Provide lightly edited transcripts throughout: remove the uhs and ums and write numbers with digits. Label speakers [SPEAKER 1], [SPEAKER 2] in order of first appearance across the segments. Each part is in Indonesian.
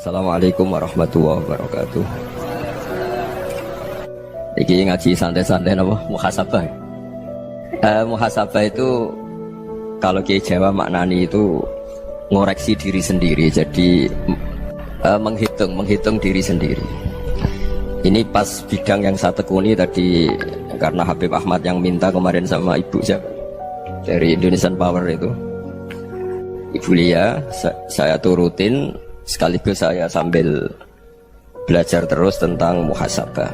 [SPEAKER 1] Assalamualaikum warahmatullahi wabarakatuh. Iki ngaji santai-santai apa? Muhasabah. Muhasabah itu kalau Kiai Jawa maknani itu ngoreksi diri sendiri. Jadi menghitung diri sendiri. Ini pas bidang yang saya tekuni tadi karena Habib Ahmad yang minta kemarin sama Ibu siapa dari Indonesian Power itu. Ibu Lia, saya turutin sekaligus saya sambil belajar terus tentang muhasabah.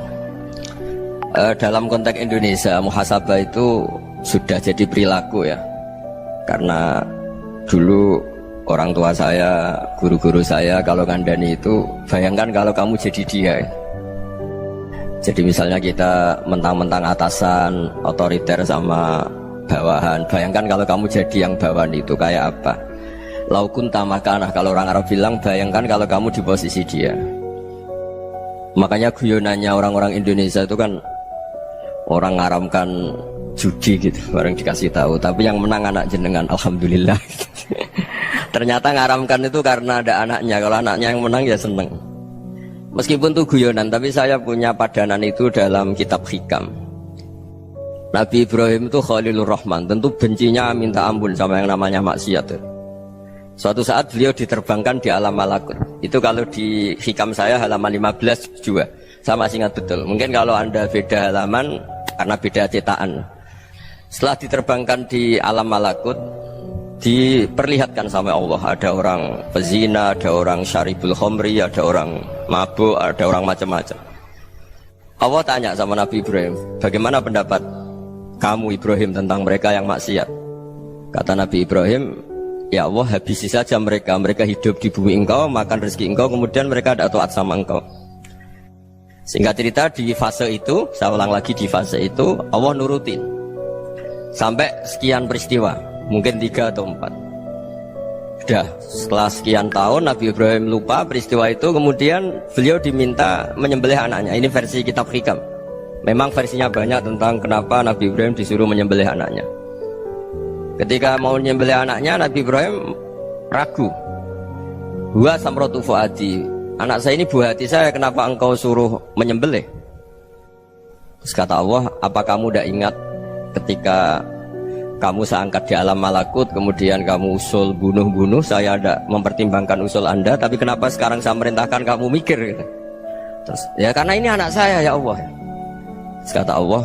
[SPEAKER 1] Dalam konteks Indonesia, muhasabah itu sudah jadi perilaku ya. Karena dulu orang tua saya, guru-guru saya kalau ngandani itu, bayangkan kalau kamu jadi dia. Jadi misalnya kita mentang-mentang atasan, otoriter sama bawahan. Bayangkan kalau kamu jadi yang bawahan itu kayak apa? Laukun tamakanah, kalau orang Arab bilang, bayangkan kalau kamu di posisi dia. Makanya guyonannya orang-orang Indonesia itu kan orang ngaramkan judi gitu, orang dikasih tahu. Tapi yang menang anak jenengan, alhamdulillah. Ternyata ngaramkan itu karena ada anaknya. Kalau anaknya yang menang ya seneng. Meskipun itu guyonan, tapi saya punya padanan itu dalam kitab hikam. Nabi Ibrahim itu Khalilur Rahman, tentu bencinya minta ampun sama yang namanya maksiat. Suatu saat beliau diterbangkan di alam malakut. Itu kalau di hikam saya halaman 15 juga. Saya masih ingat betul. Mungkin kalau Anda beda halaman karena beda cetakan. Setelah diterbangkan di alam malakut, diperlihatkan sama Allah. Ada orang pezina, ada orang syaribul khomri, ada orang mabuk, ada orang macam-macam. Allah tanya sama Nabi Ibrahim, bagaimana pendapat kamu Ibrahim tentang mereka yang maksiat? Kata Nabi Ibrahim, ya Allah, habisi saja mereka. Mereka hidup di bumi engkau, makan rezeki engkau, kemudian mereka tidak taat sama engkau. Singkat cerita di fase itu, saya ulang lagi di fase itu, Allah nurutin sampai sekian peristiwa, mungkin 3 atau 4. Sudah setelah sekian tahun Nabi Ibrahim lupa peristiwa itu, kemudian beliau diminta menyembelih anaknya. Ini versi kitab hikam. Memang versinya banyak tentang kenapa Nabi Ibrahim disuruh menyembelih anaknya. Ketika mau menyembelih anaknya, Nabi Ibrahim ragu. Huwa samratu fuadi, anak saya ini buah hati saya, kenapa engkau suruh menyembelih? Terus kata Allah, apa kamu tidak ingat ketika kamu saya angkat di alam malakut, kemudian kamu usul bunuh-bunuh, saya tidak mempertimbangkan usul Anda, tapi kenapa sekarang saya merintahkan kamu mikir? Gitu. Terus, ya karena ini anak saya ya Allah. Terus kata Allah,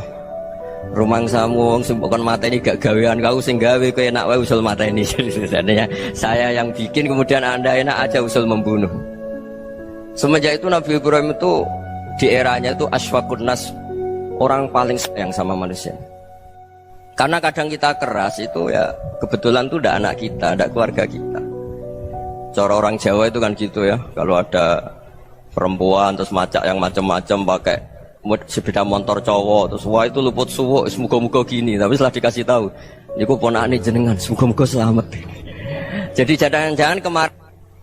[SPEAKER 1] rumang samu wong sing bukan mata ini gak gawean kau sing gawe kowe enak wae usul mata ini. Sebenarnya saya yang bikin, kemudian Anda enak aja usul membunuh. Semenjak itu Nabi Ibrahim itu di eranya itu asfaqun nas, orang paling sayang sama manusia. Karena kadang kita keras itu ya kebetulan tuh udah anak kita, ada keluarga kita. Cara orang Jawa itu kan gitu ya, kalau ada perempuan terus macak yang macam-macam pakai sepeda motor cowok, terus wah itu luput suwuk, semoga-moga gini. Tapi setelah dikasih tahu, niku ponakane jenengan, semoga-moga selamat. Jadi jangan-jangan kemarin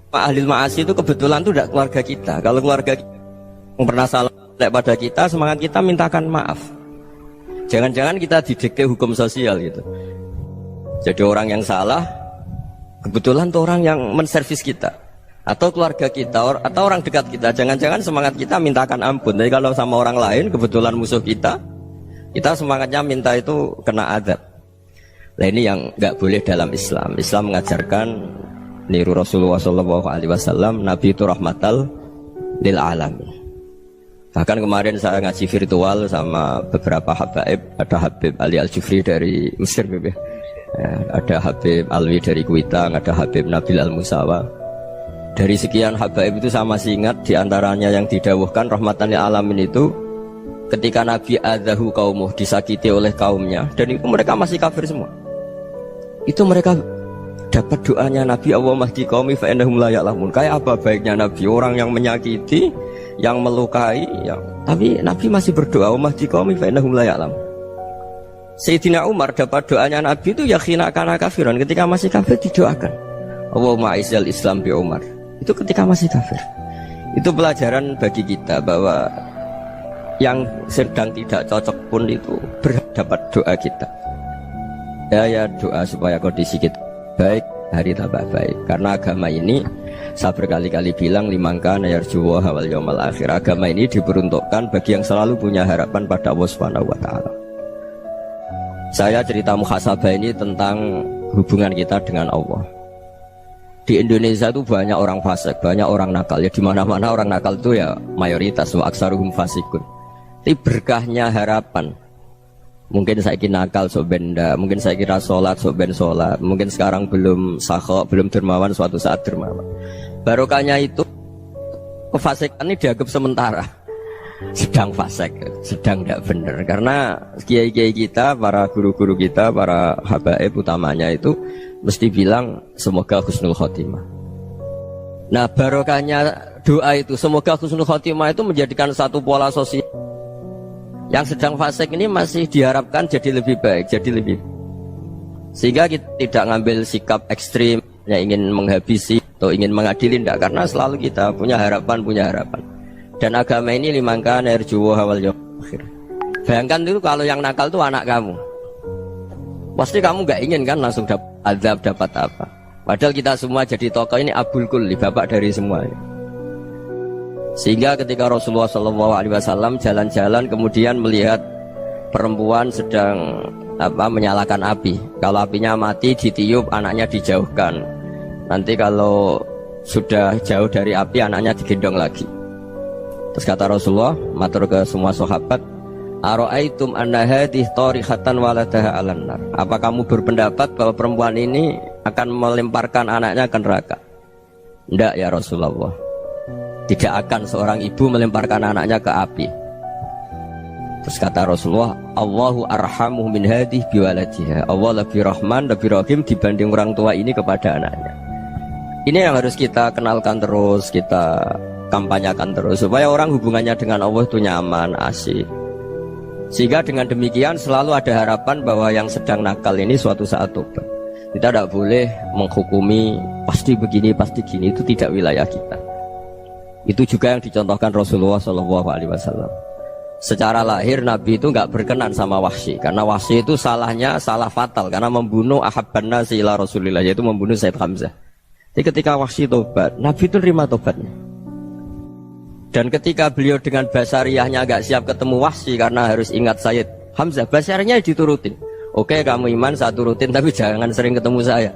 [SPEAKER 1] Pak Ahlil Ma'asi itu kebetulan tuh tidak keluarga kita. Kalau keluarga kita yang pernah salah pada kita, semangat kita mintakan maaf. Jangan-jangan kita didikte hukum sosial gitu. Jadi orang yang salah, kebetulan tuh orang yang menservis kita. Atau keluarga kita, atau orang dekat kita. Jangan-jangan semangat kita mintakan ampun. Tapi kalau sama orang lain, kebetulan musuh kita, kita semangatnya minta itu kena adab. Nah ini yang nggak boleh dalam Islam. Islam mengajarkan niru Rasulullah SAW, Nabi itu rahmatal lil alamin. Bahkan kemarin saya ngaji virtual sama beberapa habaib. Ada Habib Ali Al-Jufri dari Mesir, ya. Ada Habib Alwi dari Kuitang, ada Habib Nabil Al-Musawa. Dari sekian habaib itu saya masih ingat diantaranya yang didawuhkan rahmatan lil alamin itu ketika Nabi adzahu qaumuh, disakiti oleh kaumnya, dan itu mereka masih kafir semua. Itu mereka dapat doanya Nabi, Allah mahdi qaumi fa innahum la ya'lamun. Kayak apa baiknya Nabi, orang yang menyakiti, yang melukai, tapi Nabi masih berdoa, Allah mahdi qaumi fa innahum la ya'lamun. Sayyidina Umar dapat doanya Nabi itu yakhina kana kafiran, ketika masih kafir didoakan, Allahumma aizzal Islam bi Umar. Itu ketika masih kafir. Itu pelajaran bagi kita bahwa yang sedang tidak cocok pun itu berdapat doa kita. Ya doa supaya kondisi kita baik, hari tambah baik. Karena agama ini Saya berkali-kali bilang limangkan yarjuwa wal yaumal akhir. Agama ini diperuntukkan bagi yang selalu punya harapan pada Allah Subhanahu wa taala. Saya cerita muhasabah ini tentang hubungan kita dengan Allah. Di Indonesia itu banyak orang fasik, banyak orang nakal. Ya di mana-mana orang nakal itu ya mayoritas, wa aksaruhum fasikun. Tapi berkahnya harapan. Mungkin saya kira nakal sok benda, mungkin saya kira sholat sok ben sholat, mungkin sekarang belum sakhok, belum dermawan, suatu saat dermawan. Barokahnya itu kefasikan ini dianggap sementara, sedang fasik, sedang tidak benar. Karena kiai-kiai kita, para guru-guru kita, para habaib utamanya itu mesti bilang semoga husnul khotimah. Nah barokahnya doa itu semoga husnul khotimah itu menjadikan satu pola sosial. Yang sedang fasik ini masih diharapkan jadi lebih baik, jadi lebih. Sehingga kita tidak ngambil sikap ekstrim yang ingin menghabisi atau ingin mengadili, tidak, karena selalu kita punya harapan, Dan agama ini limangkan yarjuwa wal yaumal akhir. Bayangkan itu kalau yang nakal itu anak kamu. Pasti kamu nggak ingin kan langsung dapat azab, dapat apa. Padahal kita semua jadi tokoh ini abul kulli, bapak dari semuanya. Sehingga ketika Rasulullah SAW jalan-jalan kemudian melihat perempuan sedang menyalakan api. Kalau apinya mati ditiup, anaknya dijauhkan. Nanti kalau sudah jauh dari api, anaknya digendong lagi. Terus kata Rasulullah, matur ke semua sahabat, Aro'aitum anna hadih torihatan waladaha alan nar. Apa kamu berpendapat bahwa perempuan ini akan melemparkan anaknya ke neraka? Tidak ya Rasulullah. Tidak akan seorang ibu melemparkan anaknya ke api. Terus kata Rasulullah, Allahu arhamu min hadih biwaladiha. Allah lebih rahman, lebih rahim dibanding orang tua ini kepada anaknya. Ini yang harus kita kenalkan terus, kita kampanyakan terus, supaya orang hubungannya dengan Allah itu nyaman, asik. Sehingga dengan demikian selalu ada harapan bahwa yang sedang nakal ini suatu saat tobat. Kita tidak boleh menghukumi pasti begini, pasti gini, itu tidak wilayah kita. Itu juga yang dicontohkan Rasulullah SAW. Secara lahir Nabi itu nggak berkenan sama Wahsy, karena Wahsy itu salahnya salah fatal, karena membunuh ahabban nasi ila Rasulillah, yaitu membunuh Sayyid Hamzah. Jadi ketika Wahsy tobat, Nabi itu terima tobatnya. Dan ketika beliau dengan basariyahnya nggak siap ketemu Wahsy karena harus ingat Sayyid Hamzah, basariyahnya diturutin. Oke, kamu iman, saya turutin, tapi jangan sering ketemu saya.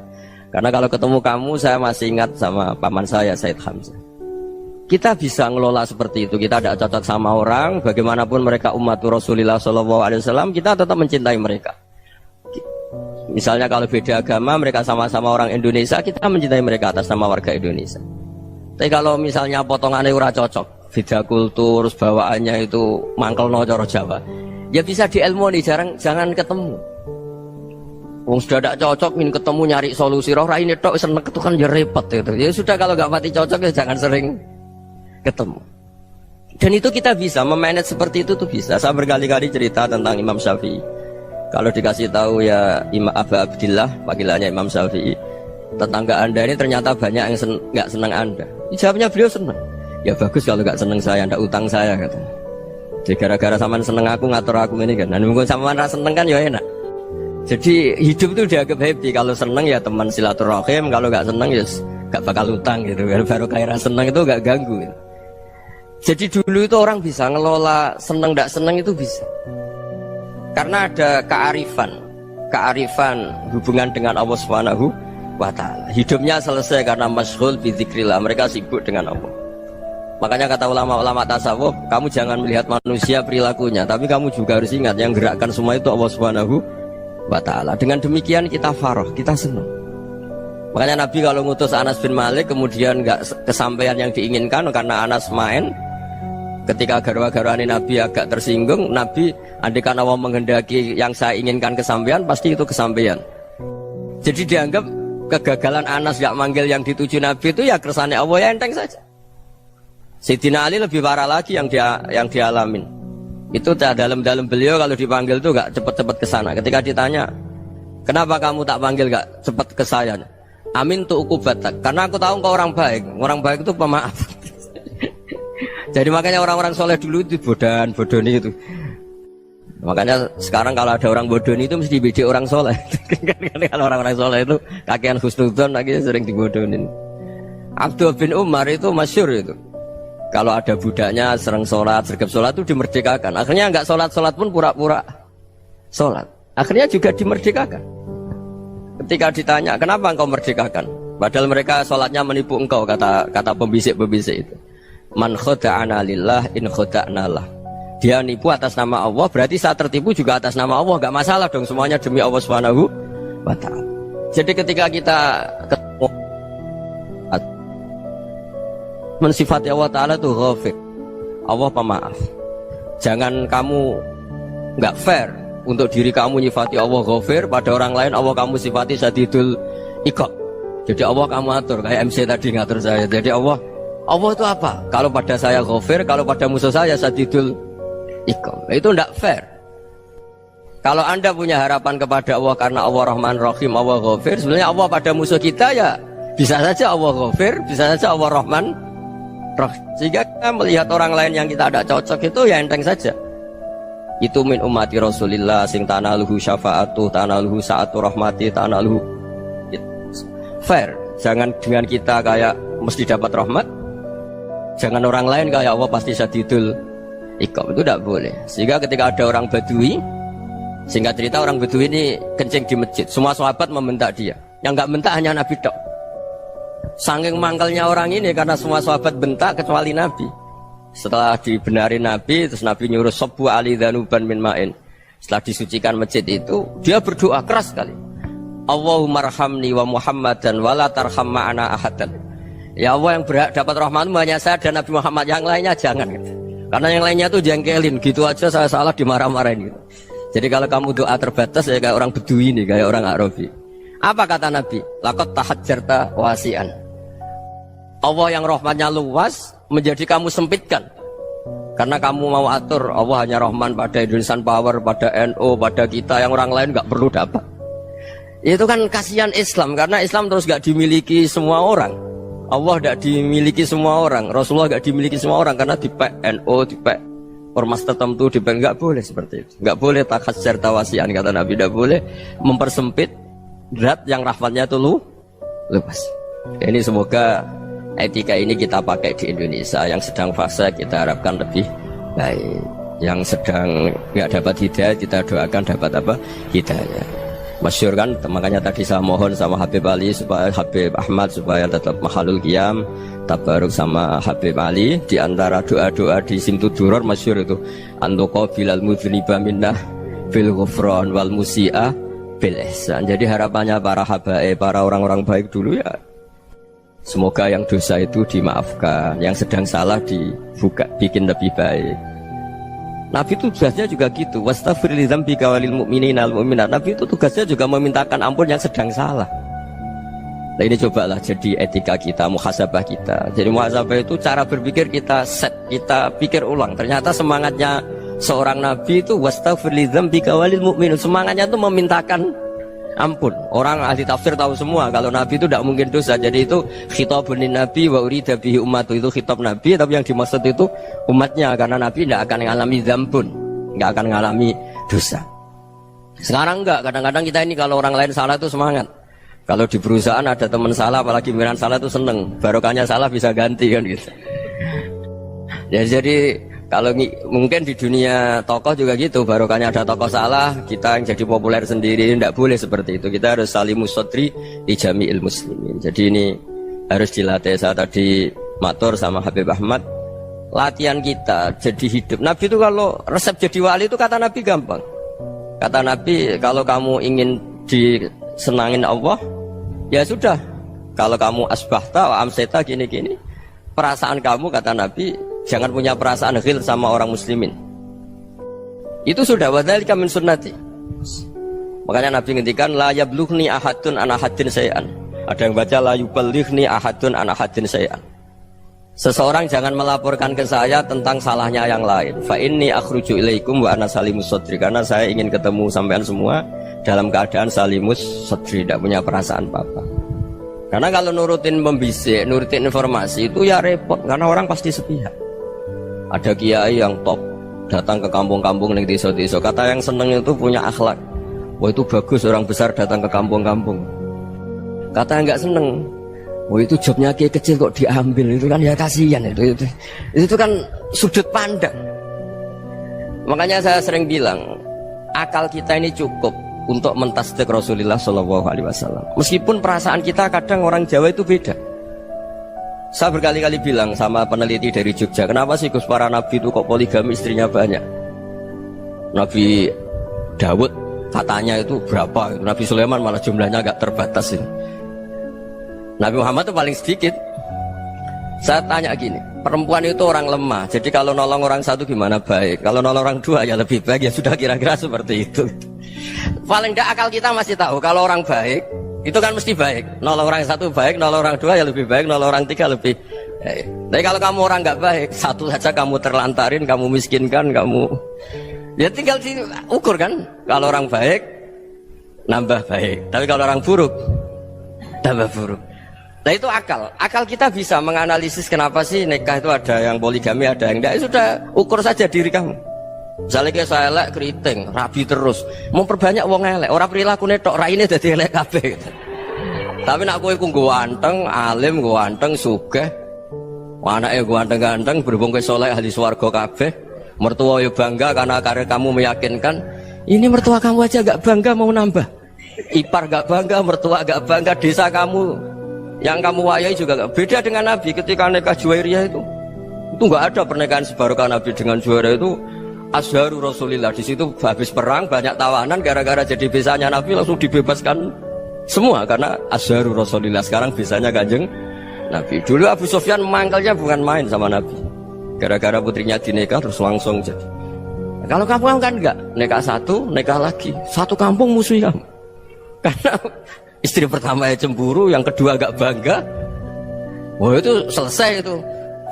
[SPEAKER 1] Karena kalau ketemu kamu, saya masih ingat sama paman saya, Sayyid Hamzah. Kita bisa ngelola seperti itu. Kita tidak cocok sama orang, bagaimanapun mereka umatur Rasulullah SAW, kita tetap mencintai mereka. Misalnya kalau beda agama, mereka sama-sama orang Indonesia, kita mencintai mereka atas nama warga Indonesia. Tapi kalau misalnya potongannya ora cocok, beda kultur, bawaannya itu mangkel no coro Jawa, ya bisa diilmoni, jangan ketemu. Wong sudah tidak cocok, ingin ketemu nyari solusi. Roh ini tok seneng itu kan ya repot gitu. Ya sudah, kalau nggak mati cocok ya jangan sering ketemu. Dan itu kita bisa memanage seperti itu tuh bisa. Saya berkali-kali cerita tentang Imam Syafi'i. Kalau dikasih tahu ya Imam Aba Abdillah, panggilannya Imam Syafi'i, tetangga anda ini ternyata banyak yang nggak senang anda. Jawabnya beliau senang. Ya bagus kalau nggak senang saya, ndak utang saya katanya. Jadi gara-gara saman seneng aku ngatur aku ini kan. Dan mungkin saman rasa seneng kan ya enak. Jadi hidup itu dianggap happy. Kalau seneng ya teman silaturahim, kalau nggak seneng ya nggak bakal utang gitu. Baru kayak seneng itu nggak ganggu. Gitu. Jadi dulu itu orang bisa ngelola seneng tidak seneng itu bisa. Karena ada kearifan hubungan dengan Allah Subhanahu wa ta'ala. Hidupnya selesai karena masyghul bi dzikrillah, mereka sibuk dengan Allah. Makanya kata ulama-ulama tasawuf, kamu jangan melihat manusia perilakunya, tapi kamu juga harus ingat yang gerakkan semua itu Allah Subhanahu wa ta'ala. Dengan demikian kita farah, kita senang. Makanya Nabi kalau ngutus Anas bin Malik kemudian nggak kesampaian yang diinginkan karena Anas main. Ketika garwa-garwani Nabi agak tersinggung, Nabi andaikan Allah menghendaki yang saya inginkan kesampaian, pasti itu kesampaian. Jadi dianggap kegagalan Anas gak manggil yang dituju Nabi itu ya kersane Allah, ya enteng saja. Sayyidina Ali lebih parah lagi yang dialamin. Itu dalam beliau kalau dipanggil itu gak cepat-cepat ke sana. Ketika ditanya, kenapa kamu tak panggil gak cepat ke saya? Amin tu ukubatak, karena aku tahu kau orang baik itu pemaaf. Jadi makanya orang-orang soleh dulu itu bodoni itu. Makanya sekarang kalau ada orang bodoni itu mesti beda orang soleh. Kalau orang-orang soleh itu kakean husnudzon lagi sering dibodonin. Abdullah bin Umar itu masyhur itu. Kalau ada budaknya sering sholat, sergap sholat itu dimerdekakan. Akhirnya nggak sholat pun pura-pura sholat. Akhirnya juga dimerdekakan. Ketika ditanya, kenapa engkau merdekakan? Padahal mereka sholatnya menipu engkau, kata pembisik-pembisik itu. Man khoda'ana lillah in khoda'na lah. Dia nipu atas nama Allah, berarti saat tertipu juga atas nama Allah. Gak masalah dong, semuanya demi Allah Subhanahu wa ta'ala. Jadi ketika kita ketemu mensifati Allah Ta'ala itu ghafir, Allah pemaaf. Jangan kamu nggak fair untuk diri kamu nyifati Allah ghafir, pada orang lain Allah kamu sifati syadidul iqab. Jadi Allah kamu atur, kayak MC tadi ngatur saya. Jadi Allah itu apa? Kalau pada saya ghafir, kalau pada musuh saya syadidul iqab. Itu nggak fair. Kalau Anda punya harapan kepada Allah karena Allah Rahman Rahim, Allah ghafir, sebenarnya Allah pada musuh kita ya bisa saja Allah ghafir, bisa saja Allah Rahman Rahim. Sehingga kita melihat orang lain yang kita ada cocok itu ya enteng saja. Itu min ummati Rasulillah sing tanaluhu syafa'atu, tanaluhu sa'atu rahmati, tanaluhu fair. Jangan dengan kita kayak mesti dapat rahmat. Jangan orang lain kayak Allah pasti syadidul iqab. Itu tidak boleh. Sehingga ketika ada orang Badui, singkat cerita orang Badui ini kencing di masjid, semua sahabat membentak dia. Yang nggak bentak hanya Nabi tok. Saking mangkelnya orang ini karena semua sahabat bentak kecuali Nabi. Setelah dibenari Nabi, terus Nabi nyuruh sabbu ali dhanuban min ma'in. Setelah disucikan masjid itu, dia berdoa keras sekali. Allahumma arhamni wa Muhammadan wa la tarham ma'ana ahadan. Ya Allah, yang berhak dapat rahmatmu hanya saya dan Nabi Muhammad, yang lainnya jangan gitu. Karena yang lainnya tuh jengkelin, gitu aja saya salah dimarah-marahin gitu. Jadi kalau kamu doa terbatas ya kayak orang Bedui nih, kayak orang Arabi. Apa kata Nabi? Laqad tahajjarta wasi'an. Allah yang rahmatnya luas menjadi kamu sempitkan. Karena kamu mau atur Allah hanya Rahman pada Indonesian Power, pada NU, pada kita yang orang lain nggak perlu dapat. Itu kan kasihan Islam, karena Islam terus nggak dimiliki semua orang. Allah nggak dimiliki semua orang, Rasulullah nggak dimiliki semua orang karena dipek NU, dipek ormas tertentu, dipek nggak boleh seperti itu. Nggak boleh takhasyar tawasian kata Nabi, nggak boleh mempersempit zat yang rahmatnya itu luas. Ini semoga etika ini kita pakai di Indonesia. Yang sedang fase kita harapkan lebih baik. Yang sedang nggak dapat hidayah kita doakan dapat apa? Hidayah. Masyhur kan, makanya tadi saya mohon sama Habib Ali supaya Habib Ahmad supaya tetap mahalul qiyam, tabaruk sama Habib Ali. Di antara doa-doa di Simtuduror masyhur itu antuqa bilal mudhniba minnah bil ghufran wal musi'ah bil ihsan. Jadi harapannya para habaib, para orang-orang baik dulu ya, semoga yang dosa itu dimaafkan, yang sedang salah dibuka, bikin lebih baik. Nabi itu tugasnya juga gitu. Wastaghfir li dzambika walil mu'minina wal mu'minat. Nabi itu tugasnya juga memintakan ampun yang sedang salah. Nah ini cobalah jadi etika kita, muhasabah kita. Jadi muhasabah itu cara berpikir kita set, kita pikir ulang. Ternyata semangatnya seorang nabi itu wastaghfir li dzambika walil mu'minat. Semangatnya itu memintakan ampun. Orang ahli tafsir tahu semua kalau Nabi itu tidak mungkin dosa. Jadi itu khitabun nabi wa urida bihi ummatu, itu khitab Nabi tapi yang dimaksud itu umatnya, karena Nabi tidak akan mengalami dzambun, tidak akan mengalami dosa. Sekarang enggak, kadang-kadang kita ini kalau orang lain salah itu semangat. Kalau di perusahaan ada teman salah, apalagi pimpinan salah itu seneng, barokahnya salah bisa ganti kan gitu. Ya jadi kalau mungkin di dunia tokoh juga gitu, barokahnya ada tokoh salah, kita yang jadi populer sendiri, tidak boleh seperti itu. Kita harus salimus sodri di jami'il muslimin. Jadi ini harus dilatih. Saya tadi matur sama Habib Ahmad, latihan kita jadi hidup. Nabi itu kalau resep jadi wali itu kata Nabi gampang. Kata Nabi, kalau kamu ingin disenangin Allah, ya sudah. Kalau kamu asbahta wa amseta gini-gini, perasaan kamu kata Nabi, jangan punya perasaan ghil sama orang muslimin. Itu sudah wadzalika min sunnati. Makanya Nabi ngendikan la yablughni ahadun an ahadin syai'an. Ada yang baca la yuballighni ahadun an ahadin syai'an. Seseorang jangan melaporkan ke saya tentang salahnya yang lain. Fa inni akhruju ilaikum wa ana salimus sadri. Karena saya ingin ketemu sampean semua dalam keadaan salimus sadri, tidak punya perasaan apa-apa. Karena kalau nurutin pembisik, nurutin informasi itu ya repot, karena orang pasti sepihak. Ada kiai yang top datang ke kampung-kampung ning desa-desa, kata yang seneng itu punya akhlak. Wah itu bagus orang besar datang ke kampung-kampung. Kata yang nggak seneng, Oh itu jobnya kiai kecil kok diambil, itu kan ya kasihan itu kan sudut pandang. Makanya saya sering bilang akal kita ini cukup untuk mentasdik Rasulullah Shallallahu Alaihi Wasallam. Meskipun perasaan kita kadang orang Jawa itu beda. Saya berkali-kali bilang sama peneliti dari Jogja, kenapa sih Gus para nabi itu kok poligami istrinya banyak? Nabi Dawud katanya itu berapa? Nabi Sulaiman malah jumlahnya agak terbatas ini. Nabi Muhammad itu paling sedikit. Saya tanya gini, perempuan itu orang lemah, jadi kalau nolong orang satu gimana baik, kalau nolong orang dua ya lebih baik, ya sudah kira-kira seperti itu. Paling tidak akal kita masih tahu kalau orang baik itu kan mesti baik, nolong orang satu baik, nolong orang dua ya lebih baik, nolong orang tiga lebih baik. Tapi kalau kamu orang nggak baik, satu saja kamu terlantarin, kamu miskinkan, kamu ya tinggal diukur kan. Kalau orang baik nambah baik, tapi kalau orang buruk tambah buruk. Nah itu akal kita bisa menganalisis kenapa sih nikah itu ada yang poligami, ada yang enggak. Sudah ukur saja diri kamu. Misalnya kayak saya elek keriting, rabi terus, mau perbanyak wong elek, orang perilaku netok, raine dadi elek kabeh. Tapi nak kowe ku ganteng, alim, ganteng, sugih, anake ganteng-ganteng, berhubung kowe saleh ahli swarga kabeh, mertua yo bangga karena karya kamu meyakinkan. Ini mertua kamu aja gak bangga mau nambah. Ipar gak bangga, mertua gak bangga, desa kamu yang kamu wayai juga gak beda dengan Nabi ketika nikah Juwairiyah itu nggak ada pernikahan sebarokah Nabi dengan Juwairiyah itu Azharu Rasulillah. Di situ habis perang banyak tawanan, gara-gara jadi besanya Nabi langsung dibebaskan semua karena Azharu Rasulillah. Sekarang besanya Kanjeng Nabi. Dulu Abu Sufyan mangkalnya bukan main sama Nabi, gara-gara putrinya dinikah terus langsung jadi. Kalau kamu kan enggak, nikah satu, nikah lagi, satu kampung musuh kamu karena istri pertama ya cemburu, yang kedua agak bangga. Wah itu selesai itu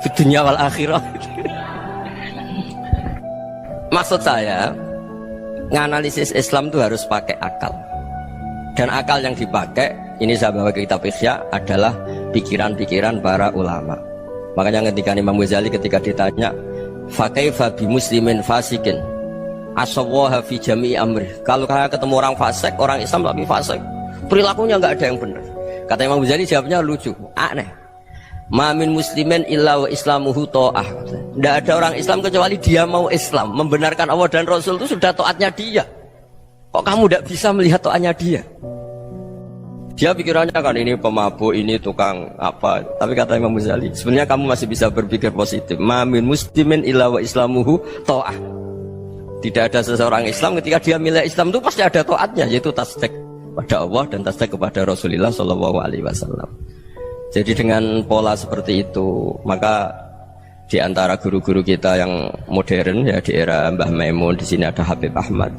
[SPEAKER 1] di dunia wal akhirah. Maksud saya nganalisis Islam itu harus pakai akal. Dan akal yang dipakai, ini saya bawa ke kitab Ihya, adalah pikiran-pikiran para ulama. Makanya ketika Imam Ghazali ketika ditanya fakaifa bi muslimin fasikin asawaha fi jami'i amri, kalau kalian ketemu orang fasik, orang Islam tapi fasik, perilakunya nggak ada yang benar. Kata Imam Ghazali jawabnya lucu, aneh. Mamin muslimin illa wa islamuhu ta'ah. Tidak ada orang Islam kecuali dia mau Islam, membenarkan Allah dan Rasul itu sudah taatnya dia. Kok kamu tidak bisa melihat taatnya dia? Dia pikirannya kan ini pemabuk, ini tukang apa. Tapi kata Imam Ghazali, sebenarnya kamu masih bisa berpikir positif. Mamin muslimin illa wa islamuhu ta'ah. Tidak ada seseorang Islam ketika dia milik Islam itu pasti ada taatnya, yaitu tasdik pada Allah dan tasdik kepada Rasulullah Shallallahu Alaihi Wasallam. Jadi dengan pola seperti itu, maka di antara guru-guru kita yang modern ya di era Mbah Maimun, di sini ada Habib Ahmad,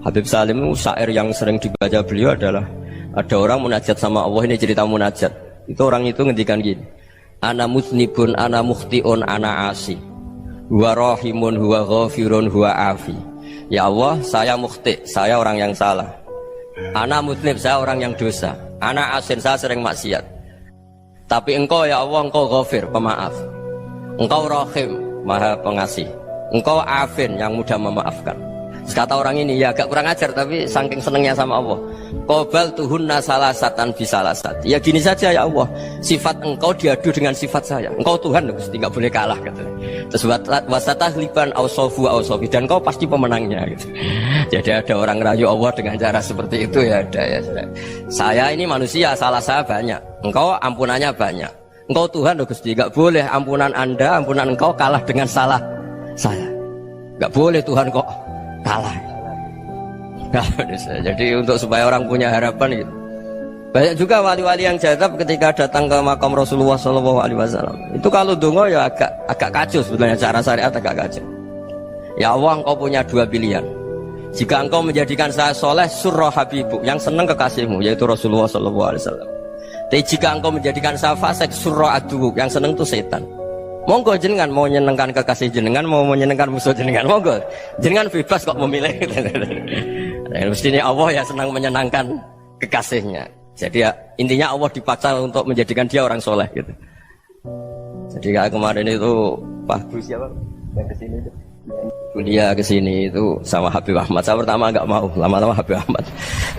[SPEAKER 1] Habib Salim, syair yang sering dibaca beliau adalah ada orang munajat sama Allah. Ini cerita munajat. Itu orang itu ngendikan gini, ana musnibun, ana mukhtiun, ana asi, huwa rahimun, huwa ghafirun, huwa afi. Ya Allah, saya mukhti, saya orang yang salah. Ana musnib, saya orang yang dosa. Ana asin, saya sering maksiat. Tapi engkau ya Allah, engkau ghafir, pemaaf. Engkau rahim, maha pengasih. Engkau afin, yang mudah memaafkan. Kata orang ini ya agak kurang ajar, tapi saking senengnya sama Allah. Qobal tuhunna salasatan bisalasat. Ya gini saja ya Allah, sifat engkau diadu dengan sifat saya. Engkau Tuhan, Gusti, nggak boleh kalah gitu. Terus wasatahliban ausofu ausofi, dan engkau pasti pemenangnya gitu. Jadi ada orang rayu Allah dengan cara seperti itu ya ada ya. Saya ini manusia, salah saya banyak. Engkau ampunannya banyak. Engkau Tuhan, Gusti, nggak boleh ampunan Anda, ampunan engkau kalah dengan salah saya. Nggak boleh Tuhan kok kalah. Jadi untuk supaya orang punya harapan gitu. Banyak juga wali-wali yang jadab ketika datang ke makam Rasulullah SAW. Itu kalau dongo ya agak kacau sebenarnya, cara syariat agak kacau. Ya Allah, engkau punya dua pilihan. Jika engkau menjadikan saya soleh, surah habibu, yang senang kekasihmu, yaitu Rasulullah SAW. Tapi jika engkau menjadikan saya fasik, surah aduhu, yang senang itu setan. Monggo jenengan mau menyenangkan kekasih jenengan, mau menyenangkan musuh jenengan, monggo jenengan bebas kok memilih. Nah, mestinya Allah ya senang menyenangkan kekasihnya. Jadi ya intinya Allah dipaksa untuk menjadikan dia orang soleh gitu. Jadi kayak kemarin itu Pak Gus siapa yang kesini itu kuliah ke sini itu sama Habib Ahmad. Saya pertama nggak mau, lama-lama Habib Ahmad.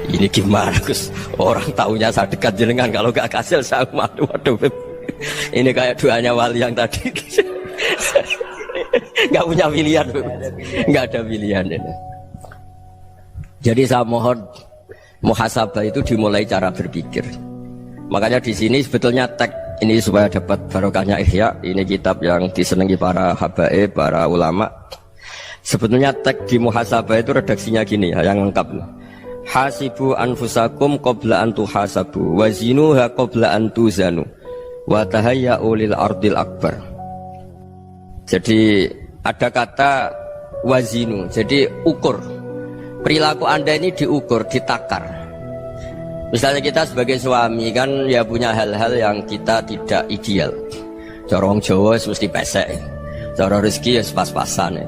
[SPEAKER 1] Ini gimana Gus? Orang taunya saya dekat jenengan, kalau nggak kasil saya waduh, Beb. Ini kayak doanya wali yang tadi. Nggak punya pilihan, Beb. Nggak ada pilihan. Jadi saya mohon muhasabah itu dimulai cara berpikir. Makanya di sini sebetulnya tag ini supaya dapat barokahnya Ihya. Ini kitab yang disenangi para habaib, para ulama. Sebetulnya teks di muhasabah itu redaksinya gini ya, yang lengkap. Hasibu anfusakum qabla an tuhasabu wazinuha qabla an tuzanu wa tahayya'u lil ardil akbar. Jadi ada kata wazinu, jadi ukur. Perilaku Anda ini diukur, ditakar. Misalnya kita sebagai suami kan ya punya hal-hal yang kita tidak ideal. Cara wong Jawa mesti pesek. Cara rezeki ya pas-pasan ya.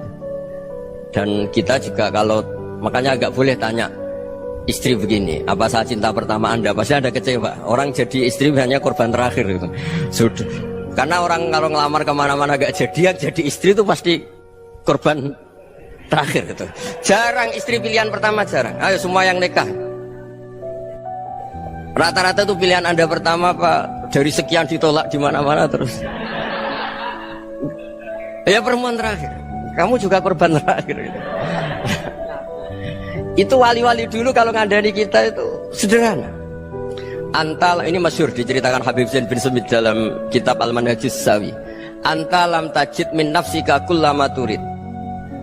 [SPEAKER 1] Dan kita juga kalau makanya agak boleh tanya istri begini, apa saat cinta pertama Anda? Pasti Anda kecewa. Orang jadi istri hanya korban terakhir gitu. Sudah. Karena orang kalau ngelamar kemana-mana agak jadi, yang jadi istri itu pasti korban terakhir gitu. Jarang istri pilihan pertama, jarang. Ayo semua yang nikah. Rata-rata itu pilihan Anda pertama Pak, dari sekian ditolak di mana-mana terus. Ya perempuan terakhir. Kamu juga korban terakhir gitu. Itu wali-wali dulu kalau ngandani kita itu sederhana. Antal ini masyhur diceritakan Habib Zain bin Sumit dalam kitab Al-Manhajus Sawi. Antalam tajid min nafsika kullama turid.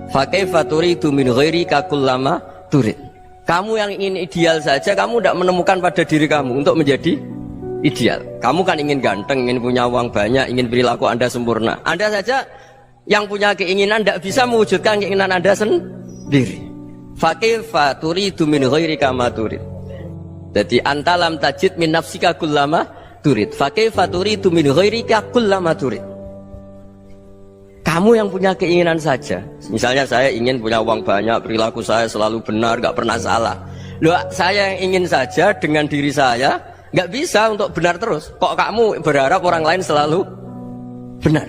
[SPEAKER 1] Fa kaifa turidu min ghairika kullama turid. Kamu yang ingin ideal saja, kamu tidak menemukan pada diri kamu untuk menjadi ideal. Kamu kan ingin ganteng, ingin punya uang banyak, ingin perilaku Anda sempurna. Anda saja yang punya keinginan tidak bisa mewujudkan keinginan Anda sendiri. Fakifa turidu min ghairika ma turid. Jadi antalam tajid min nafsika kullama turid. Fakifa turidu min ghairika kullama turid. Kamu yang punya keinginan saja. Misalnya saya ingin punya uang banyak, perilaku saya selalu benar, gak pernah salah. Loh, saya yang ingin saja dengan diri saya gak bisa untuk benar terus. Kok kamu berharap orang lain selalu benar?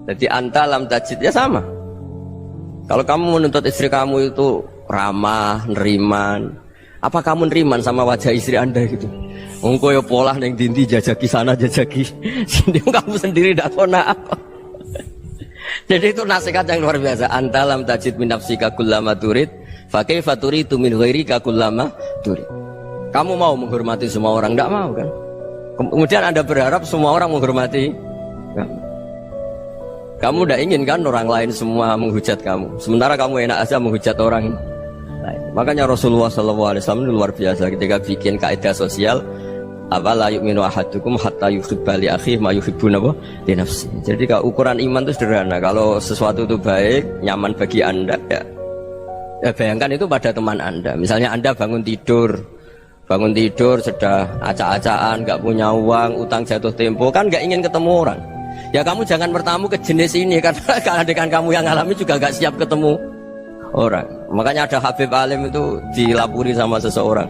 [SPEAKER 1] Jadi antalam tajid ya sama. Kalau kamu menuntut istri kamu itu ramah, neriman, apa kamu neriman sama wajah istri Anda gitu? Engkau ya pola neng dinti jajaki sana jajaki sini, kamu sendiri tidak kona apa. Jadi itu nasihat yang luar biasa. Antalam tajid min nafsika kullama turid, fa kaifa turidu min ghairika kullama turid. Kamu mau menghormati semua orang, tidak mau kan? Kemudian Anda berharap semua orang menghormati kamu. Kamu tidak ingin kan orang lain semua menghujat kamu, sementara kamu enak aja menghujat orang lain. Makanya Rasulullah SAW luar biasa ketika bikin kaidah sosial. La yu'minu ahadukum hatta yuhibba li akhihi ma yuhibbu li nafsi. Jadi kalau ukuran iman itu sederhana. Kalau sesuatu itu baik, nyaman bagi Anda ya bayangkan itu pada teman Anda. Misalnya Anda bangun tidur sudah acak-acakan, gak punya uang, utang jatuh tempo, kan gak ingin ketemu orang. Ya kamu jangan bertamu ke jenis ini, karena keadaan kamu yang alami juga gak siap ketemu orang. Makanya ada Habib Alim itu dilapuri sama seseorang.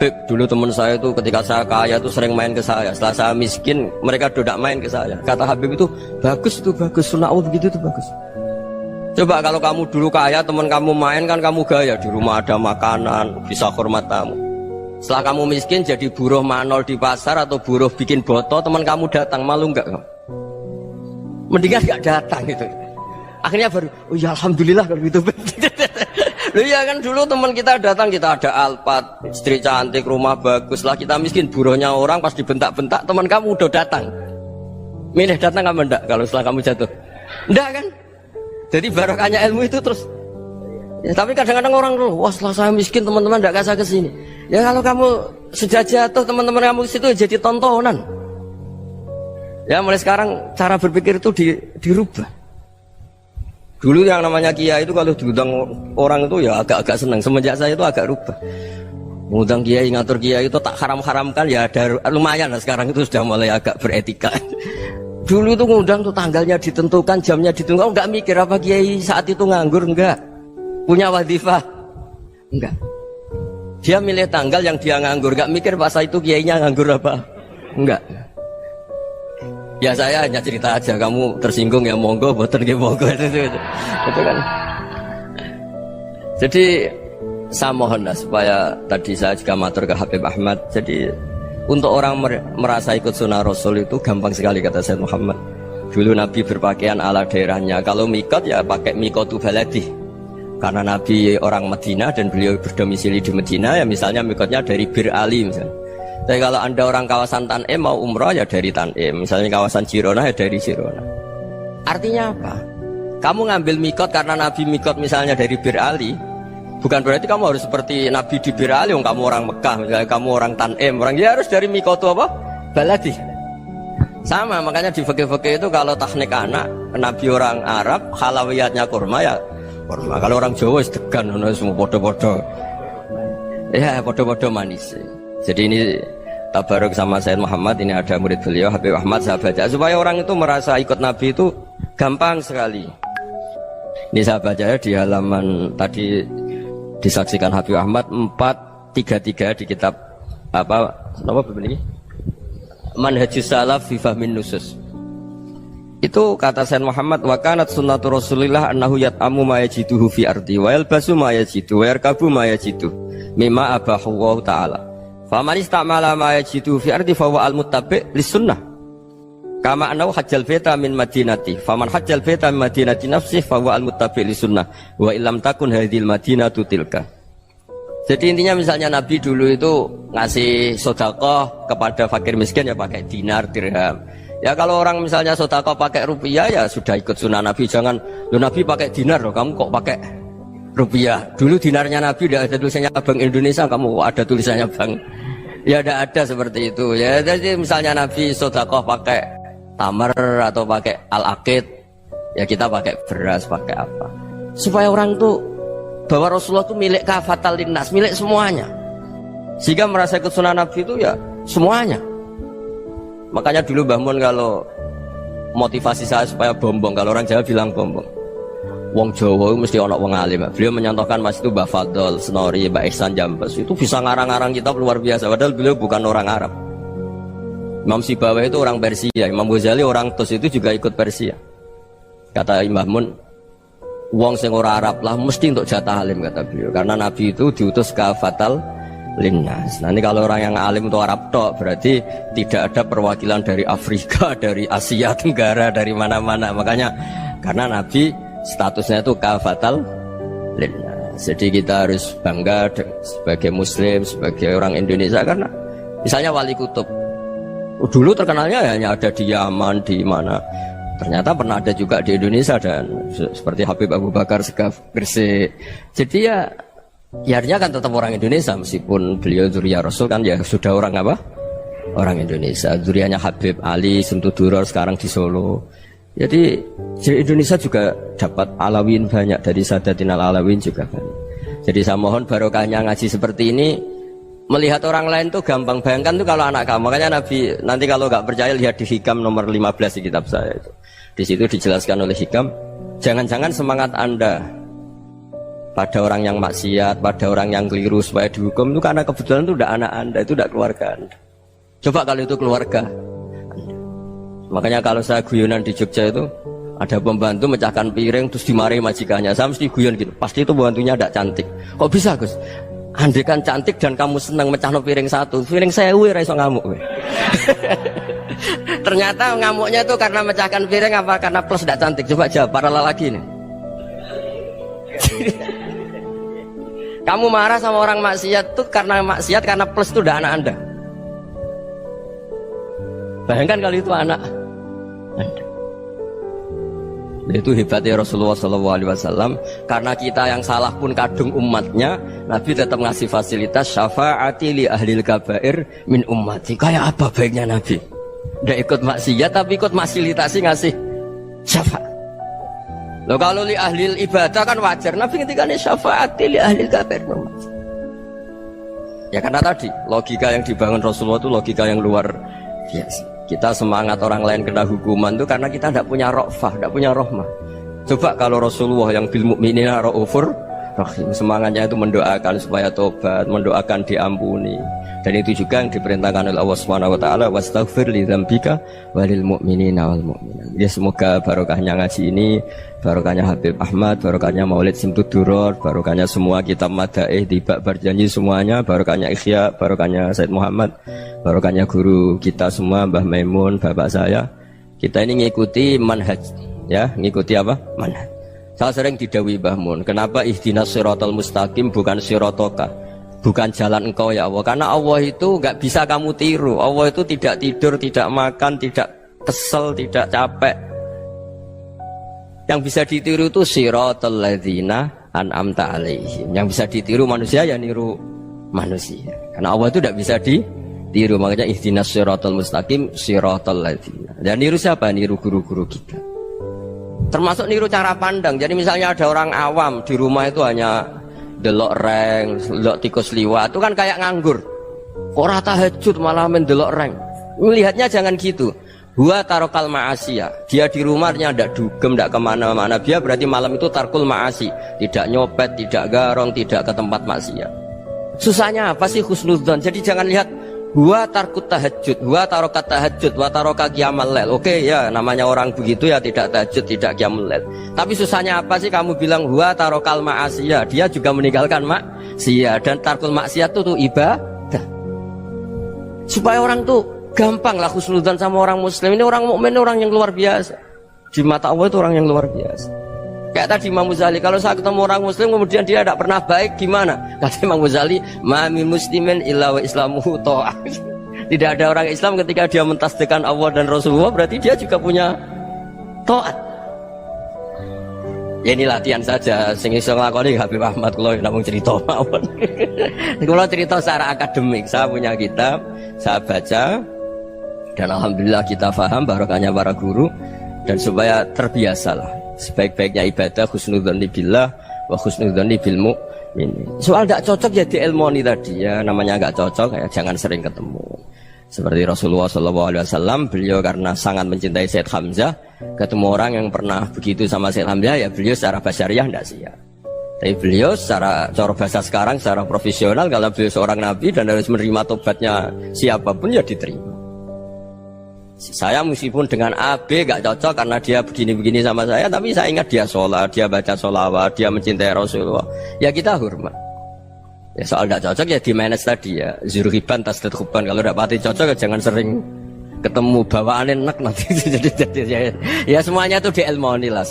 [SPEAKER 1] Beb, dulu teman saya itu ketika saya kaya itu sering main ke saya. Setelah saya miskin, mereka tidak main ke saya. Kata Habib itu, bagus, sunnah Allah begitu itu bagus. Coba kalau kamu dulu kaya, teman kamu main kan kamu gaya. Di rumah ada makanan, bisa hormat tamu. Setelah kamu miskin jadi buruh manol di pasar atau buruh bikin boto, teman kamu datang, malu enggak kamu? Mendingan gak datang gitu. Akhirnya baru, oh ya alhamdulillah kalau gitu. Loh ya kan dulu teman kita datang, kita ada Alphard, istri cantik, rumah bagus lah, kita miskin, buruhnya orang pas dibentak-bentak, teman kamu udah datang. Milih datang apa enggak kalau setelah kamu jatuh? Enggak kan? Jadi barokahnya ilmu itu terus. Ya, tapi kadang-kadang orang tuh, wah setelah saya miskin teman-teman enggak kasih ke sini. Ya kalau kamu sudah jatuh, teman-teman kamu situ jadi tontonan. Ya mulai sekarang cara berpikir itu dirubah. Dulu yang namanya kiai itu kalau diundang orang itu ya agak-agak senang. Semenjak saya itu agak rubah. Mengundang kiai, ngatur kiai itu tak haram-haramkan ya ada lumayan lah, sekarang itu sudah mulai agak beretika. Dulu itu ngundang tuh tanggalnya ditentukan, jamnya ditentukan, enggak mikir apa kiai saat itu nganggur, enggak. Punya wadifah, enggak. Dia milih tanggal yang dia nganggur, enggak mikir masa itu kiainya nganggur apa, enggak. Ya saya hanya cerita aja, kamu tersinggung ya monggo, boten nggih monggo itu kan. Jadi saya mohon lah supaya tadi saya juga matur ke Habib Ahmad. Jadi untuk orang merasa ikut sunnah Rasul itu gampang sekali kata Sayyid Muhammad. Dulu Nabi berpakaian ala daerahnya. Kalau mikot ya pakai mikotu baladi. Karena Nabi orang Madinah dan beliau berdomisili di Madinah ya misalnya mikotnya dari Bir Ali misalnya. Tapi kalau anda orang kawasan Tanim mau umrah ya dari Tanim. Misalnya kawasan Jirona ya dari Jirona. Artinya apa? Kamu ngambil mikot karena Nabi mikot misalnya dari Bir Ali, bukan berarti kamu harus seperti Nabi di Bir Ali. Kamu orang Mekah, misalnya kamu orang Tanim, orang ya harus dari mikot itu apa? Baladi. Sama, makanya di fikih-fikih itu kalau teknik anak Nabi orang Arab, halawiyatnya kurma ya kurma. Kalau orang Jawa sedegan, semua bodoh-bodoh. Ya bodoh-bodoh manis. Jadi ini tabaruk sama Sayyid Muhammad, ini ada murid beliau Habib Ahmad, saya baca supaya orang itu merasa ikut Nabi itu gampang sekali. Ini saya baca ya di halaman tadi disaksikan Habib Ahmad 433 di kitab apa ini? Manhajus Salaf fi Fahmin Nusus. Itu kata Sayyid Muhammad, wa kanat sunnatu Rasulillah annahu yat'amu ma yajiduhu fi ardi wa yalbasu ma yajidu wa yarkabu ma yajidu mimma abahu Allah ta'ala. Faman istamala ma yajidu fi ardi fa huwa al-muttabi' lis-sunnah. Kama annahu hajjal baita min madinati. Faman hajjal baita min madinati nafsihi fa huwa al-muttabi' lis-sunnah. Wa illam takun hadhil madinatu tilka. Jadi intinya misalnya Nabi dulu itu ngasih sedekah kepada fakir miskin ya pakai dinar, dirham. Ya kalau orang misalnya sedekah pakai rupiah ya sudah ikut sunnah Nabi. Jangan lu Nabi pakai dinar loh, kamu kok pakai rupiah. Dulu dinarnya Nabi tidak ada tulisannya Bank Indonesia, kamu ada tulisannya Bank. Ya tidak ada seperti itu. Ya jadi misalnya Nabi sedekah pakai tamar atau pakai al-aqid, ya kita pakai beras, pakai apa? Supaya orang tuh bahwa Rasulullah itu milik kafatal linnas, milik semuanya. Sehingga merasa ikut sunnah Nabi itu ya semuanya. Makanya dulu Mbah Mun kalau motivasi saya supaya bombong, kalau orang Jawa bilang bombong. Wong Jawa mesti ono wong alim. Beliau menyontohkan Mas itu Mbah Fadol, Senori, Mbah Ihsan Jambes. Itu bisa ngarang-ngarang kitab luar biasa. Padahal beliau bukan orang Arab. Imam Sibawai itu orang Persia. Imam Ghazali orang Tus itu juga ikut Persia. Kata Mbah Mun, wong sing ora Arab lah mesti untuk jatah alim kata beliau. Karena Nabi itu diutus ke fatal linnas. Nanti kalau orang yang alim itu Arab tok berarti tidak ada perwakilan dari Afrika, dari Asia Tenggara, dari mana-mana. Makanya karena Nabi statusnya itu kafatal linnas. Jadi kita harus bangga sebagai Muslim, sebagai orang Indonesia karena misalnya Wali Kutub dulu terkenalnya hanya ada di Yaman, di mana. Ternyata pernah ada juga di Indonesia dan seperti Habib Abu Bakar Segaf Gresik. Jadi ya artinya kan tetap orang Indonesia meskipun beliau zuriyah Rasul kan ya sudah orang apa? Orang Indonesia. Zuriyahnya Habib Ali Sumtuduror sekarang di Solo. Jadi Indonesia juga dapat alawin banyak dari Sadatin al-Alawin juga banyak. Jadi saya mohon barokahnya ngaji seperti ini. Melihat orang lain tuh gampang, bayangkan tuh kalau anak kamu. Makanya Nabi nanti kalau nggak percaya lihat di Hikam nomor 15 di kitab saya itu. Di situ dijelaskan oleh Hikam, jangan-jangan semangat Anda pada orang yang maksiat, pada orang yang keliru supaya dihukum itu karena kebetulan itu udah anak Anda, itu udah keluarga Anda. Coba kalau itu keluarga Anda. Makanya kalau saya guyonan di Jogja itu ada pembantu mecahkan piring terus dimarahi majikannya, saya mesti guyon gitu, pasti itu pembantunya tidak cantik. Kok bisa Gus? Andai kan cantik dan kamu senang mecahno piring satu, piring saya iso ngamuk. Ternyata ngamuknya itu karena mecahkan piring apa karena plus tidak cantik? Coba jawab para lelaki ini. Kamu marah sama orang maksiat tuh karena maksiat karena plus itu udah anak Anda. Bayangkan kalau itu anak Anda. Itu hebatnya Rasulullah SAW. Karena kita yang salah pun kadung umatnya, Nabi tetap ngasih fasilitas syafaati li ahlil kabair min ummati. Kayak apa baiknya Nabi? Tidak ikut maksiat tapi ikut fasilitasi ngasih syafaat. Loh kalau li ahlil ibadah kan wajar. Nabi ketika ini syafaati li ahlil kabair min ummati. Ya karena tadi logika yang dibangun Rasulullah itu logika yang luar biasa. Kita semangat orang lain kena hukuman itu karena kita tidak punya ra'fah, tidak punya rahmah. Coba kalau Rasulullah yang bil mu'minina ra'ufur Rahim. Semangatnya itu mendoakan supaya tobat, mendoakan diampuni. Dan itu juga yang diperintahkan oleh Allah Subhanahu wa taala, wastaghfir li dzambika walil mu'minina wal mu'minat. Ya semoga barokahnya ngaji ini, barokahnya Habib Ahmad, barokahnya Maulid Simtud-Duror, barokahnya semua kitab Madaih di bab berjanji semuanya, barokahnya Ikhya, barokahnya Said Muhammad, barokahnya guru kita semua Mbah Maimun, bapak saya. Kita ini ngikuti manhaj, ya, ngikuti apa? Manhaj. Saya sering didhawuhi Mbah Mun, kenapa ihdinas siratal mustaqim bukan siratoka? Bukan jalan engkau ya Allah, karena Allah itu nggak bisa kamu tiru. Allah itu tidak tidur, tidak makan, tidak kesel, tidak capek. Yang bisa ditiru itu siratal ladzina an'amta alaihim. Yang bisa ditiru manusia ya niru manusia. Karena Allah itu tidak bisa ditiru. Makanya ihdinas siratal mustaqim siratal ladzina. Dan niru siapa? Niru guru-guru kita. Termasuk niru cara pandang. Jadi misalnya ada orang awam di rumah itu hanya delok reng, delok tikus liwat, itu kan kayak nganggur. Ora tahajud malah mendelok reng. Melihatnya jangan gitu. Huwa tarokal ma'asiyah. Dia di rumahnya tidak dugem, tidak kemana-mana. Dia berarti malam itu tarkul ma'asi. Tidak nyopet, tidak garong, tidak ke tempat maksiat. Susahnya apa sih husnudzon? Jadi jangan lihat huwa tarkut tahajud, huwa tarokat tahajud, wa taroka qiyamul lail. Oke ya, namanya orang begitu ya tidak tahajud, tidak qiyamul lail. Tapi susahnya apa sih kamu bilang huwa tarokal ma'asiyah? Dia juga meninggalkan maksiat, dan tarkul maksiat itu ibadah. Supaya orang tuh gampang lah husnudzon sama orang muslim. Ini orang mukmin, orang yang luar biasa. Di mata Allah itu orang yang luar biasa. Kayak tadi Imam Ghazali, kalau saya ketemu orang muslim kemudian dia tidak pernah baik, gimana? Kata Imam Ghazali, ma min muslimin illa wa islamuhu ta'ah. Tidak ada orang Islam ketika dia mentasbihkan Allah dan Rasulullah, berarti dia juga punya taat. Ya ini latihan saja, sing iso nglakoni Habib Ahmad kula namung cerita mawon. Kula cerita secara akademik, saya punya kitab, saya baca, dan alhamdulillah kita paham barokahnya para guru, dan supaya terbiasalah. Sebaik-baiknya ibadah husnudzon billah wa husnudzon bil mu'min. Soal tidak cocok ya diilmoni tadi ya, namanya nggak cocok ya jangan sering ketemu. Seperti Rasulullah SAW, beliau karena sangat mencintai Said Hamzah, ketemu orang yang pernah begitu sama Said Hamzah ya beliau secara basyariah tidak siap. Tapi beliau secara cara bahasa sekarang, secara profesional, kalau beliau seorang nabi dan harus menerima tobatnya siapapun ya diterima. Saya meskipun dengan AB gak cocok karena dia begini-begini sama saya, tapi saya ingat dia sholat, dia baca sholawat, dia mencintai Rasulullah, ya kita hormat. Ya soal gak cocok ya di manage tadi ya, zurhiban tasdid huban. Kalau gak pati cocok ya jangan sering ketemu, bawaannya enak nanti. jadi ya semuanya itu diilmoni lah.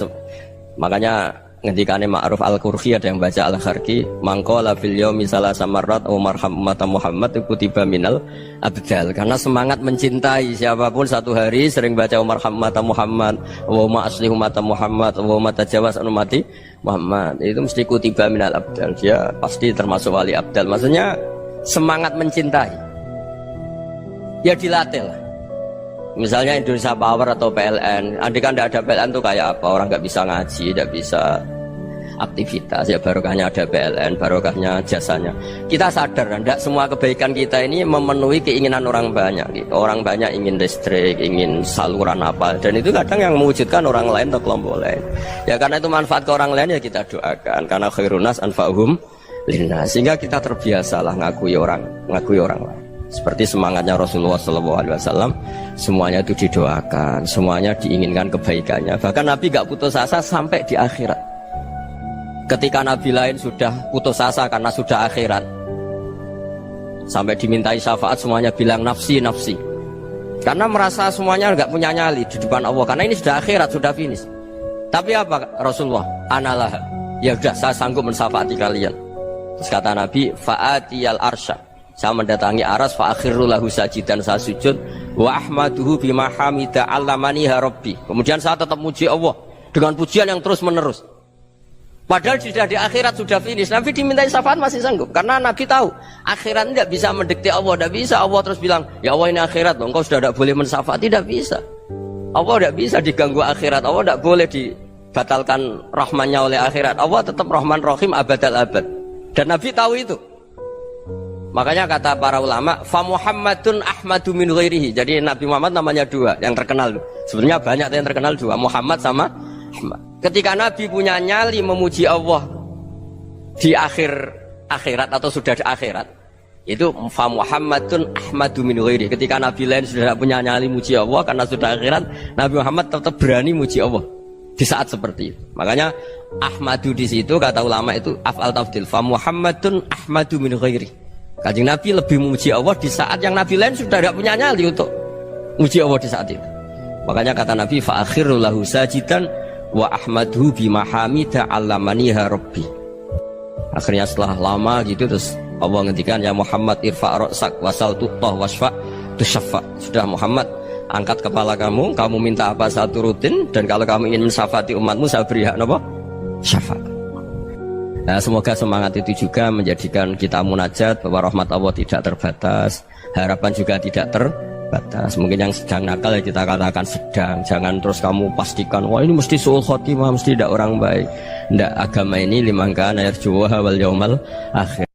[SPEAKER 1] Makanya ngendikane Ma'ruf Al-Qurhi ada yang baca Al-Kharki, mangqala fil yaumi salasa marrat wa marham ummata Muhammad kutiba minal abdal. Karena semangat mencintai siapapun satu hari sering baca marham ummata Muhammad, wa ma aslih ummata Muhammad, wa ma tajawaz an ummati Muhammad, itu mesti kutiba minal abdal. Dia pasti termasuk wali abdal. Maksudnya semangat mencintai ya dilatih lah. Misalnya Indonesia Power atau PLN, andai kan tidak ada PLN tuh kayak apa? Orang nggak bisa ngaji, tidak bisa aktivitas. Ya barokahnya ada PLN, barokahnya jasanya. Kita sadar, tidak semua kebaikan kita ini memenuhi keinginan orang banyak. Gitu. Orang banyak ingin listrik, ingin saluran apa, dan itu kadang yang mewujudkan orang lain atau kelompok lain. Ya karena itu manfaat ke orang lain ya kita doakan. Karena khairunas anfa'uhum linnas, sehingga kita terbiasalah ngakui orang lain. Seperti semangatnya Rasulullah SAW, semuanya itu didoakan, semuanya diinginkan kebaikannya. Bahkan Nabi gak putus asa sampai di akhirat. Ketika Nabi lain sudah putus asa karena sudah akhirat, sampai dimintai syafaat semuanya bilang nafsi, nafsi. Karena merasa semuanya gak punya nyali di depan Allah, karena ini sudah akhirat, sudah finish. Tapi apa Rasulullah? Analah, ya udah saya sanggup mensyafaati kalian. Terus kata Nabi, fa'atiyal arsya, saya mendatangi aras, fa akhirru lahu sajidan, saya sujud, wa ahmaduhu bima hamida allamaniha rabbi. Kemudian saya tetap muji Allah dengan pujian yang terus menerus. Padahal sudah di akhirat, sudah finish. Nabi dimintai syafaat masih sanggup, karena Nabi tahu akhirat tidak bisa mendikte Allah, tidak bisa Allah terus bilang, ya Allah ini akhirat loh, engkau sudah tidak boleh mensyafaat. Tidak bisa. Allah tidak bisa diganggu akhirat. Allah tidak boleh dibatalkan rahmannya oleh akhirat. Allah tetap Rahman Rahim abadal abad. Dan Nabi tahu itu. Makanya kata para ulama, fa Muhammadun ahmadu min ghairihi. Jadi Nabi Muhammad namanya dua yang terkenal. Sebenarnya banyak yang terkenal dua, Muhammad sama Ahmad. Ketika Nabi punya nyali memuji Allah di akhir akhirat atau sudah di akhirat itu fa Muhammadun ahmadu min ghairi. Ketika nabi lain sudah tidak punya nyali muji Allah karena sudah akhirat, Nabi Muhammad tetap berani muji Allah di saat seperti itu. Makanya ahmadu di situ kata ulama itu af'al tafdil, fa Muhammadun ahmadu min ghairi. Kanjeng Nabi lebih memuji Allah di saat yang nabi lain sudah tidak punya nyali untuk muji Allah di saat itu. Makanya kata Nabi fa akhiru lahu sajidan wa ahmadhu bimahamida allamaniha rabbi. Akhirnya setelah lama gitu terus Allah ngendikan ya Muhammad irfa' ra'sak wasal tuttah wasfa' tusyaffa. Sudah Muhammad, angkat kepala kamu minta apa saya turutin, dan kalau kamu ingin mensyafaati umatmu saya beri hak apa? Syafaat. Nah, semoga semangat itu juga menjadikan kita munajat bahwa rahmat Allah tidak terbatas, harapan juga tidak terbatas. Mungkin yang sedang nakal ya kita katakan sedang, jangan terus kamu pastikan wah ini mesti suul khotimah, mesti tidak orang baik. Tidak, agama ini liman kana yarjuha wal yaumal akhir.